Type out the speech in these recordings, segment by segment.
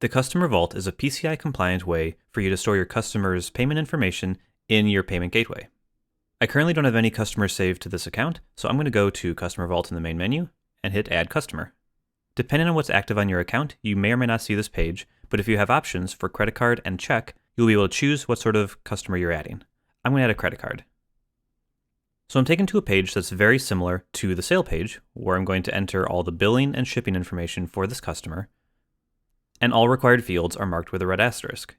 The Customer Vault is a PCI-compliant way for you to store your customers' payment information in your payment gateway. I currently don't have any customers saved to this account, so I'm going to go to Customer Vault in the main menu and hit Add Customer. Depending on what's active on your account, you may or may not see this page, but if you have options for credit card and check, you'll be able to choose what sort of customer you're adding. I'm going to add a credit card. So I'm taken to a page that's very similar to the sale page, where I'm going to enter all the billing and shipping information for this customer, and all required fields are marked with a red asterisk.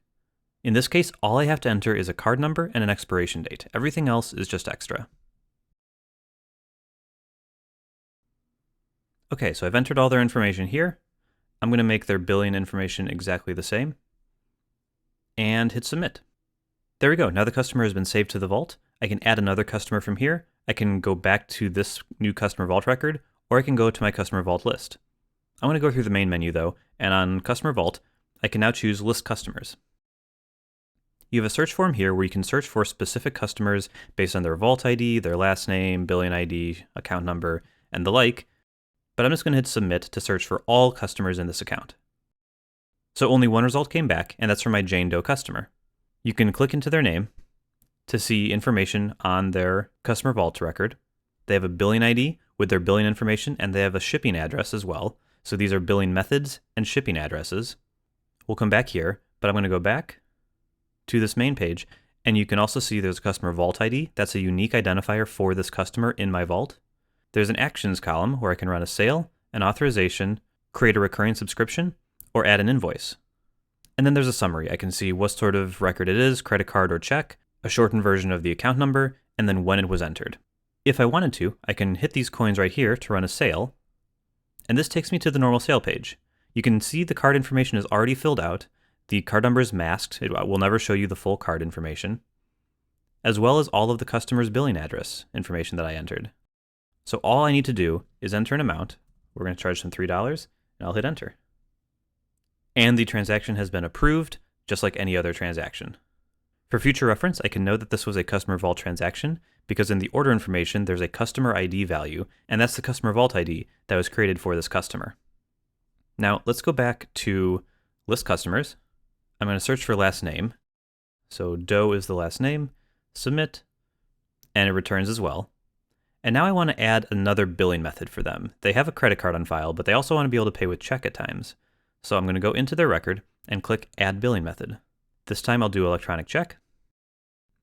In this case, all I have to enter is a card number and an expiration date. Everything else is just extra. Okay, so I've entered all their information here. I'm going to make their billing information exactly the same and hit submit. There we go. Now the customer has been saved to the vault. I can add another customer from here. I can go back to this new customer vault record, or I can go to my customer vault list. I'm going to go through the main menu though, and on Customer Vault, I can now choose List Customers. You have a search form here where you can search for specific customers based on their vault ID, their last name, billing ID, account number, and the like, but I'm just going to hit Submit to search for all customers in this account. So only one result came back, and that's for my Jane Doe customer. You can click into their name to see information on their Customer Vault record. They have a billing ID with their billing information, and they have a shipping address as well. So these are billing methods and shipping addresses. We'll come back here, but I'm going to go back to this main page, and you can also see there's a Customer Vault ID. That's a unique identifier for this customer in my vault. There's an Actions column where I can run a sale, an authorization, create a recurring subscription, or add an invoice. And then there's a summary. I can see what sort of record it is, credit card or check, a shortened version of the account number, and then when it was entered. If I wanted to, I can hit these coins right here to run a sale, and this takes me to the normal sale page. You can see the card information is already filled out, the card number is masked, it will never show you the full card information, as well as all of the customer's billing address information that I entered. So all I need to do is enter an amount. We're going to charge them $3, and I'll hit enter. And the transaction has been approved, just like any other transaction. For future reference, I can know that this was a Customer Vault transaction because in the order information, there's a customer ID value, and that's the Customer Vault ID that was created for this customer. Now, let's go back to List Customers. I'm going to search for last name. So Doe is the last name, submit, and it returns as well. And now I want to add another billing method for them. They have a credit card on file, but they also want to be able to pay with check at times. So I'm going to go into their record and click Add Billing Method. This time I'll do electronic check,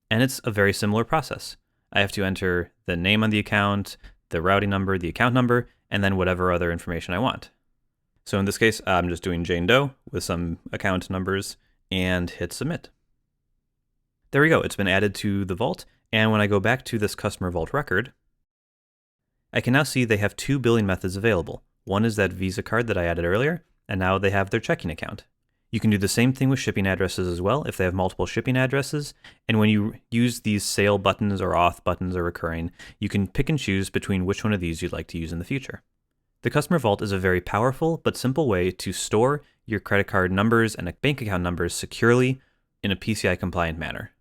and it's a very similar process. I have to enter the name on the account, the routing number, the account number, and then whatever other information I want. So in this case, I'm just doing Jane Doe with some account numbers and hit submit. There we go, it's been added to the vault, and when I go back to this Customer Vault record, I can now see they have two billing methods available. One is that Visa card that I added earlier, and now they have their checking account. You can do the same thing with shipping addresses as well if they have multiple shipping addresses, and when you use these sale buttons or auth buttons or recurring, you can pick and choose between which one of these you'd like to use in the future. The Customer Vault is a very powerful but simple way to store your credit card numbers and bank account numbers securely in a PCI compliant manner.